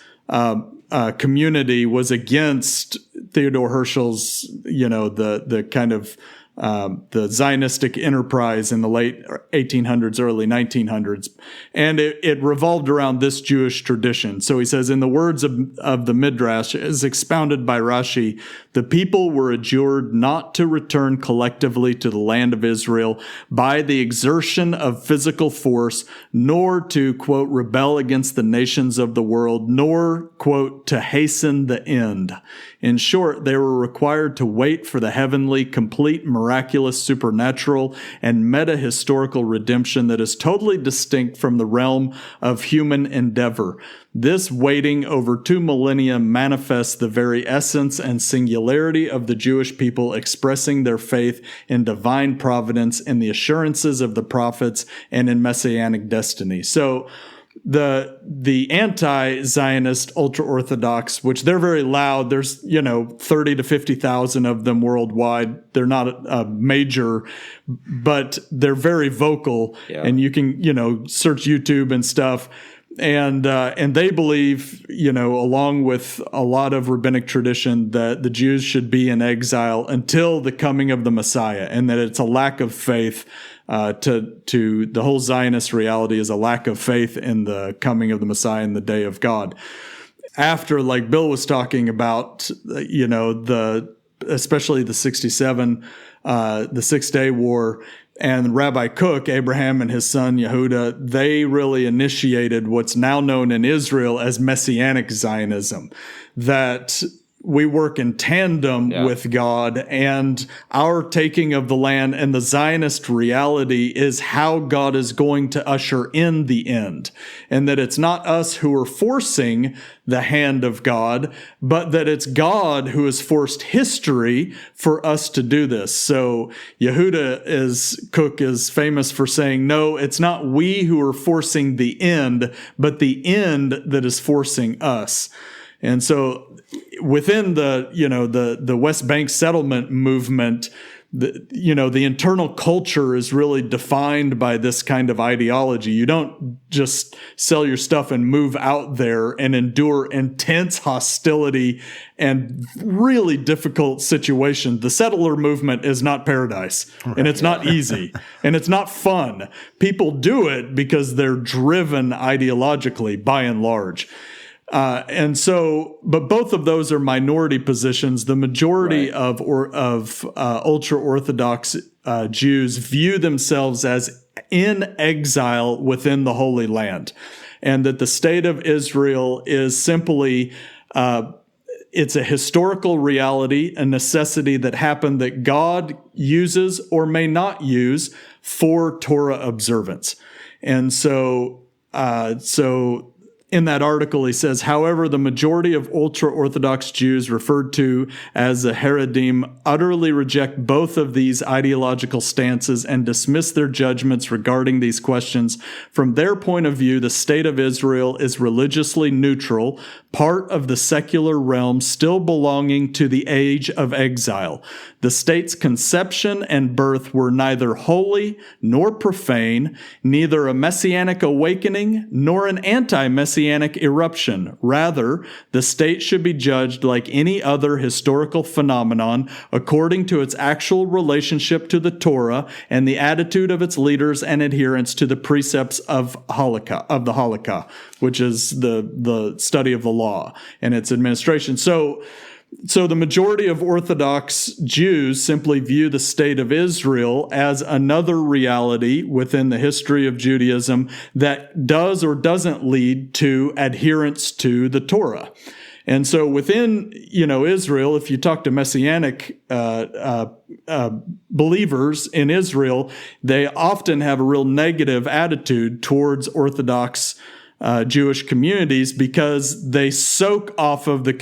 community was against Theodor Herschel's, the kind of the Zionistic enterprise in the late 1800s, early 1900s. And it revolved around this Jewish tradition. So he says, in the words of the Midrash, as expounded by Rashi, the people were adjured not to return collectively to the land of Israel by the exertion of physical force, nor to, quote, rebel against the nations of the world, nor, quote, to hasten the end. In short, they were required to wait for the heavenly, complete, miraculous, supernatural, and meta-historical redemption that is totally distinct from the realm of human endeavor. This waiting over 2 millennia manifests the very essence and singularity of the Jewish people, expressing their faith in divine providence, in the assurances of the prophets, and in messianic destiny. So the anti-Zionist ultra-Orthodox, which they're very loud, there's 30 to 50,000 of them worldwide. They're not a major, but they're very vocal, and you can search YouTube and stuff. And they believe, along with a lot of rabbinic tradition, that the Jews should be in exile until the coming of the Messiah, and that it's a lack of faith. To the whole Zionist reality is a lack of faith in the coming of the Messiah and the day of God. After, like Bill was talking about, especially the 67, the 6 Day War, and Rabbi Cook, Abraham and his son Yehuda, they really initiated what's now known in Israel as Messianic Zionism, that we work in tandem with God, and our taking of the land and the Zionist reality is how God is going to usher in the end. And that it's not us who are forcing the hand of God, but that it's God who has forced history for us to do this. So Cook is famous for saying, no, it's not we who are forcing the end, but the end that is forcing us. And so within the West Bank settlement movement, the internal culture is really defined by this kind of ideology. You don't just sell your stuff and move out there and endure intense hostility and really difficult situations. The settler movement is not paradise, and it's not easy, and it's not fun. People do it because they're driven ideologically by and large. But both of those are minority positions. The majority of ultra-Orthodox Jews view themselves as in exile within the Holy Land, and that the state of Israel is simply it's a historical reality, a necessity that happened that God uses or may not use for Torah observance. And so in that article, he says, however, the majority of ultra-Orthodox Jews referred to as the Haredim utterly reject both of these ideological stances and dismiss their judgments regarding these questions. From their point of view, the state of Israel is religiously neutral, part of the secular realm still belonging to the age of exile. The state's conception and birth were neither holy nor profane, neither a messianic awakening nor an anti-messianic eruption. Rather, the state should be judged like any other historical phenomenon according to its actual relationship to the Torah and the attitude of its leaders and adherents to the precepts of the halakha, which is the study of the law and its administration. So the majority of Orthodox Jews simply view the state of Israel as another reality within the history of Judaism that does or doesn't lead to adherence to the Torah. And so within, Israel, if you talk to Messianic believers in Israel, they often have a real negative attitude towards Orthodox Jewish communities because they soak off of the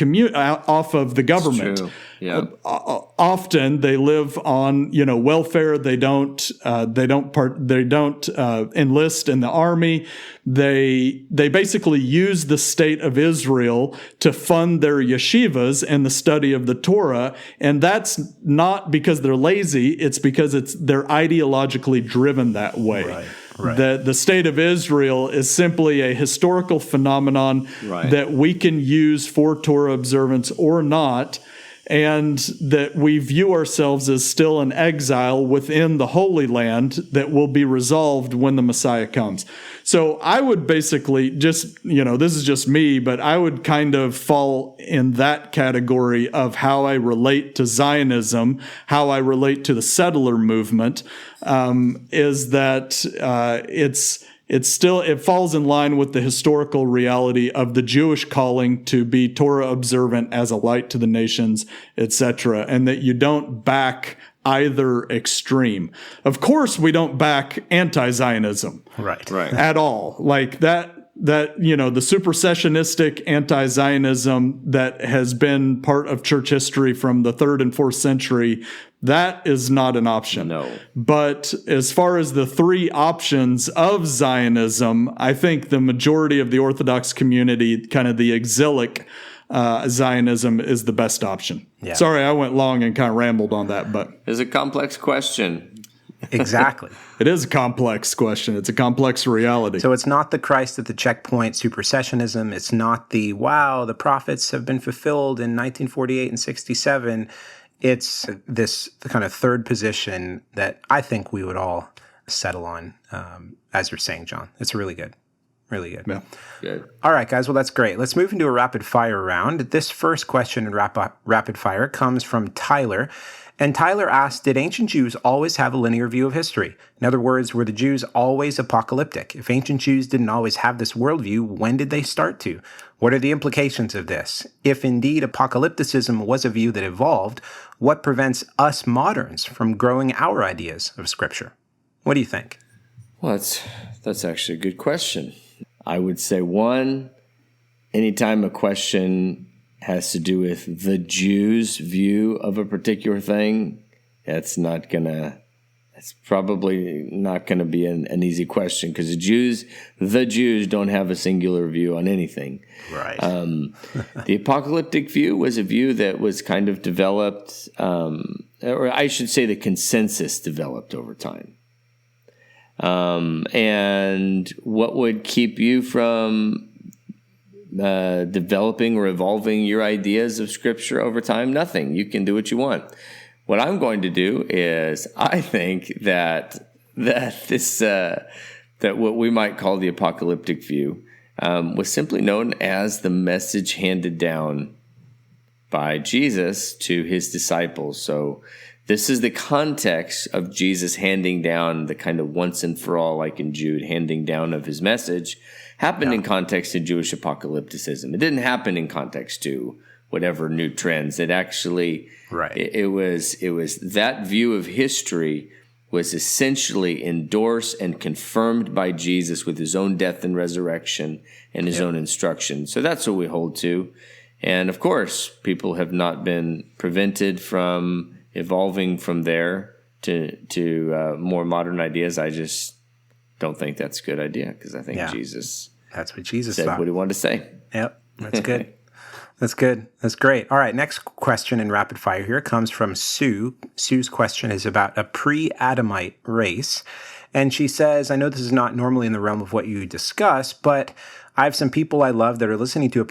government.
True. Yeah.
Often they live on welfare. They don't enlist in the army. They basically use the state of Israel to fund their yeshivas and the study of the Torah, and that's not because they're lazy. It's because they're ideologically driven that way.
Right. Right.
The state of Israel is simply a historical phenomenon that we can use for Torah observance or not, and that we view ourselves as still in exile within the Holy Land that will be resolved when the Messiah comes. So I would basically this is just me, but I would kind of fall in that category of how I relate to Zionism, how I relate to the settler movement, is that it falls in line with the historical reality of the Jewish calling to be Torah observant as a light to the nations, etc., and that you don't back either extreme. Of course, we don't back anti-Zionism,
Right.
at all. Like that the supersessionistic anti-Zionism that has been part of church history from the 3rd and 4th century, that is not an option.
No.
But as far as the three options of Zionism, I think the majority of the Orthodox community, kind of the exilic Zionism, is the best option.
Yeah.
Sorry, I went long and kind of rambled on that, but
It's a complex question.
Exactly.
it is a complex question. It's a complex reality.
So it's not the Christ at the checkpoint supersessionism. It's not the prophets have been fulfilled in 1948 and 67. It's this kind of third position that I think we would all settle on, as you're saying, John. It's really good. Really good.
Yeah.
Good.
All right, guys. Well, that's great. Let's move into a rapid fire round. This first question in rapid fire comes from Tyler. And Tyler asked, did ancient Jews always have a linear view of history? In other words, were the Jews always apocalyptic? If ancient Jews didn't always have this worldview, when did they start to? What are the implications of this? If indeed apocalypticism was a view that evolved, what prevents us moderns from growing our ideas of Scripture? What do you think?
Well, that's actually a good question. I would say, one, anytime a question has to do with the Jews' view of a particular thing, that's probably not going to be an easy question, because the Jews don't have a singular view on anything.
Right.
The apocalyptic view was a view that was kind of developed, or I should say the consensus developed over time. And what would keep you from developing or evolving your ideas of Scripture over time? Nothing. You can do what you want. What I'm going to do is, I think that what we might call the apocalyptic view was simply known as the message handed down by Jesus to his disciples. So this is the context of Jesus handing down the kind of once and for all, like in Jude, handing down of his message, happened in context to Jewish apocalypticism. It didn't happen in context to whatever new trends. It actually, it was that view of history was essentially endorsed and confirmed by Jesus with his own death and resurrection and his own instruction. So that's what we hold to. And of course, people have not been prevented from evolving from there to more modern ideas. I just don't think that's a good idea, because I think Jesus
that's what Jesus
said
thought.
what he wanted to say.
Yep, that's good. That's good. That's great. All right, next question in rapid fire here comes from Sue. Sue's question is about a pre-Adamite race. And she says, I know this is not normally in the realm of what you discuss, but I have some people I love that are listening to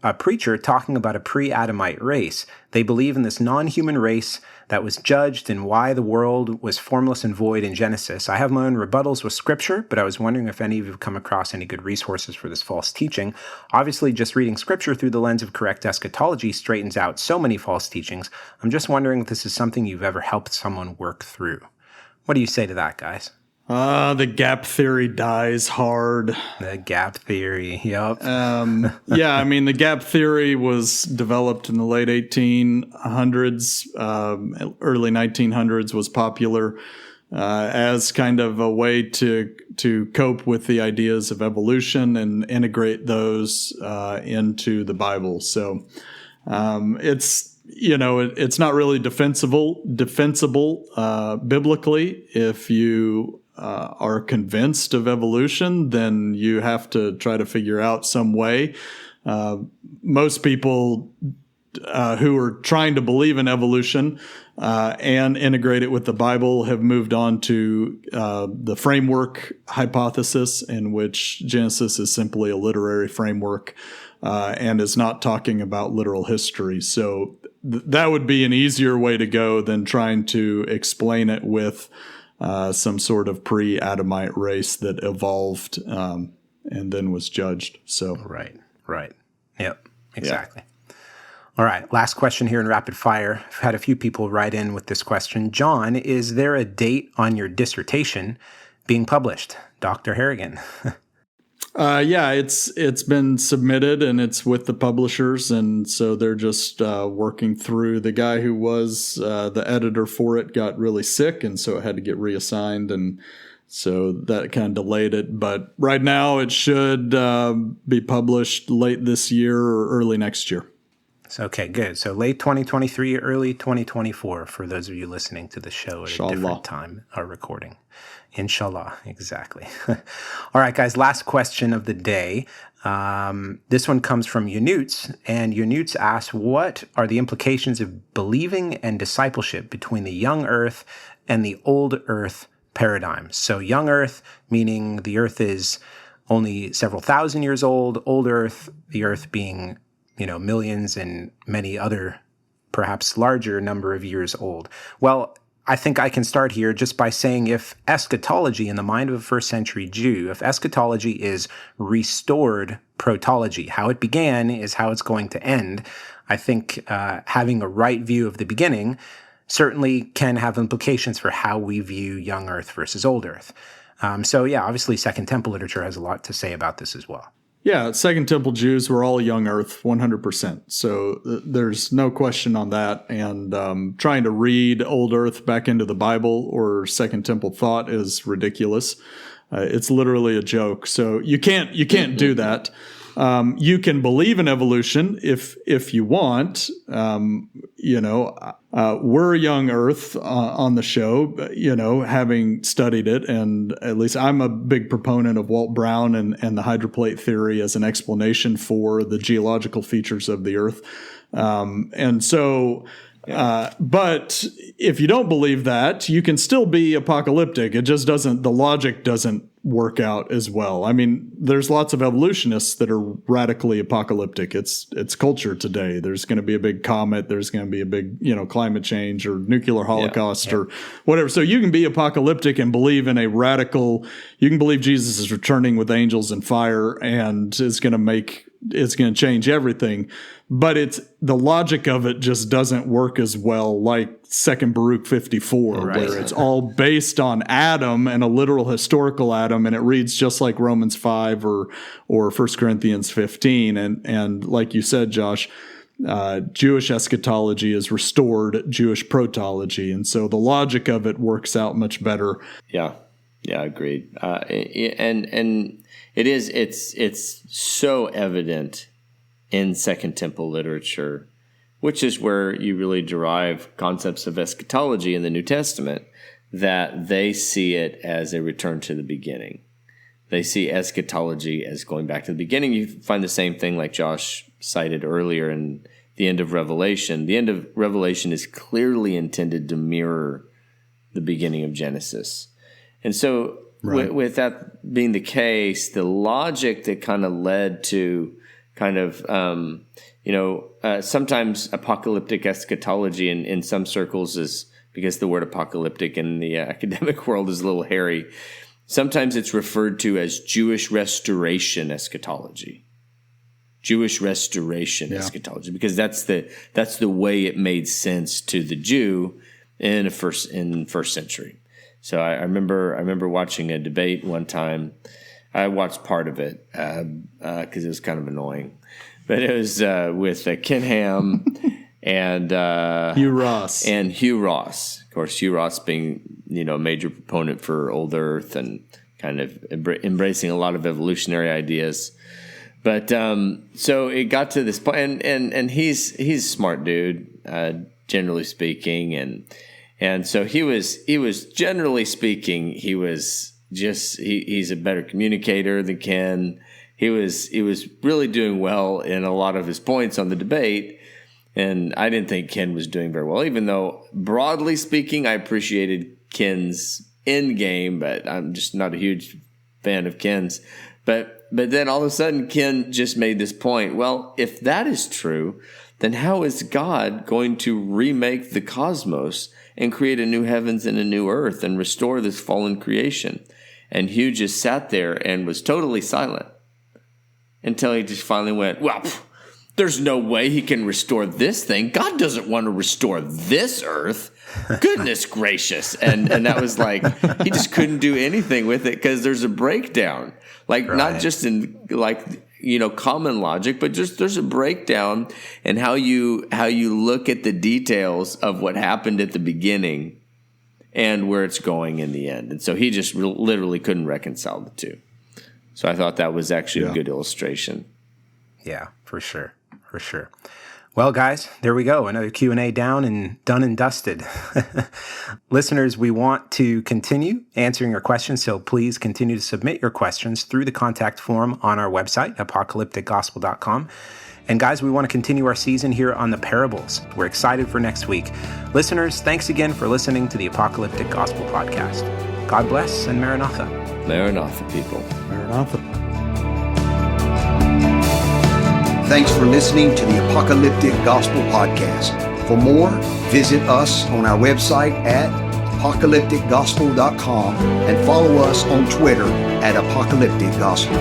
a preacher talking about a pre-Adamite race. They believe in this non-human race that was judged and why the world was formless and void in Genesis. I have my own rebuttals with Scripture, but I was wondering if any of you have come across any good resources for this false teaching. Obviously, just reading Scripture through the lens of correct eschatology straightens out so many false teachings. I'm just wondering if this is something you've ever helped someone work through. What do you say to that, guys?
The gap theory dies hard.
The gap theory, yep.
Yeah, I mean, the gap theory was developed in the late 1800s, early 1900s was popular as kind of a way to cope with the ideas of evolution and integrate those into the Bible. So it's, it's not really defensible biblically. If you are convinced of evolution, then you have to try to figure out some way. Most people who are trying to believe in evolution and integrate it with the Bible have moved on to the framework hypothesis, in which Genesis is simply a literary framework and is not talking about literal history. So that would be an easier way to go than trying to explain it with some sort of pre-Adamite race that evolved and then was judged. So
Right. Yep, exactly. Yeah. All right, last question here in rapid fire. I've had a few people write in with this question. John, is there a date on your dissertation being published? Dr. Harrigan.
Yeah, it's been submitted and it's with the publishers, and so they're just working through. The guy who was the editor for it got really sick, and so it had to get reassigned, and so that kind of delayed it. But right now, it should be published late this year or early next year.
Okay, good. So late 2023, early 2024 for those of you listening to the show at
Inshallah.
A different time or recording. Inshallah, exactly. All right, guys, last question of the day. This one comes from Yanutz, and Yanutz asks, what are the implications of believing and discipleship between the young earth and the old earth paradigms? So young earth, meaning the earth is only several thousand years old, old earth, the earth being millions and many other, perhaps larger number of years old. Well, I think I can start here just by saying if eschatology in the mind of a first century Jew, if eschatology is restored protology, how it began is how it's going to end, I think having a right view of the beginning certainly can have implications for how we view young earth versus old earth. So yeah, obviously Second Temple literature has a lot to say about this as well.
Yeah, Second Temple Jews were all young earth, 100%. So there's no question on that. And trying to read old earth back into the Bible or Second Temple thought is ridiculous. It's literally a joke. So you can't do that. You can believe in evolution if you want. We're young earth on the show, having studied it. And at least I'm a big proponent of Walt Brown and the hydroplate theory as an explanation for the geological features of the earth. But if you don't believe that, you can still be apocalyptic. It just the logic doesn't work out as well. I mean, there's lots of evolutionists that are radically apocalyptic. It's culture today. There's going to be a big comet. There's going to be a big, climate change or nuclear holocaust or whatever. So you can be apocalyptic and believe in you can believe Jesus is returning with angels and fire and it's going to change everything. But the logic of it just doesn't work as well like Second Baruch 54,
right,
where it's all based on Adam and a literal historical Adam, and it reads just like Romans 5 or 1 Corinthians 15. And like you said, Josh, Jewish eschatology is restored Jewish protology. And so the logic of it works out much better.
Yeah, agreed. And it's so evident in Second Temple literature, which is where you really derive concepts of eschatology in the New Testament, that they see it as a return to the beginning. They see eschatology as going back to the beginning. You find the same thing like Josh cited earlier in the end of Revelation. The end of Revelation is clearly intended to mirror the beginning of Genesis. And so with that being the case, the logic that kind of led to kind of, sometimes apocalyptic eschatology in some circles is, because the word apocalyptic in the academic world is a little hairy, sometimes it's referred to as Jewish restoration eschatology. Jewish restoration eschatology, because that's the way it made sense to the Jew in first century. So I remember watching a debate one time. I watched part of it because it was kind of annoying, but it was with Ken Ham and
Hugh Ross.
Of course, Hugh Ross being a major proponent for old Earth and kind of embracing a lot of evolutionary ideas. But so it got to this point, and he's a smart dude, generally speaking, and so he was generally speaking, he's a better communicator than Ken. He was really doing well in a lot of his points on the debate, and I didn't think Ken was doing very well, even though broadly speaking, I appreciated Ken's end game, but I'm just not a huge fan of Ken's. But then all of a sudden, Ken just made this point. Well, if that is true, then how is God going to remake the cosmos and create a new heavens and a new earth and restore this fallen creation? And Hugh just sat there and was totally silent until he just finally went, well, there's no way he can restore this thing. God doesn't want to restore this earth. Goodness gracious. And that was like, he just couldn't do anything with it because there's a breakdown. Like, not just in common logic, but just there's a breakdown in how you look at the details of what happened at the beginning and where it's going in the end. And so he just literally couldn't reconcile the two. So I thought that was actually a good illustration.
Yeah, for sure. Well, guys, there we go. Another Q&A down and done and dusted. Listeners, we want to continue answering your questions, so please continue to submit your questions through the contact form on our website, apocalypticgospel.com. And guys, we want to continue our season here on the parables. We're excited for next week. Listeners, thanks again for listening to the Apocalyptic Gospel Podcast. God bless and Maranatha.
Maranatha, people.
Maranatha.
Thanks for listening to the Apocalyptic Gospel Podcast. For more, visit us on our website at apocalypticgospel.com and follow us on Twitter at Apocalyptic Gospel.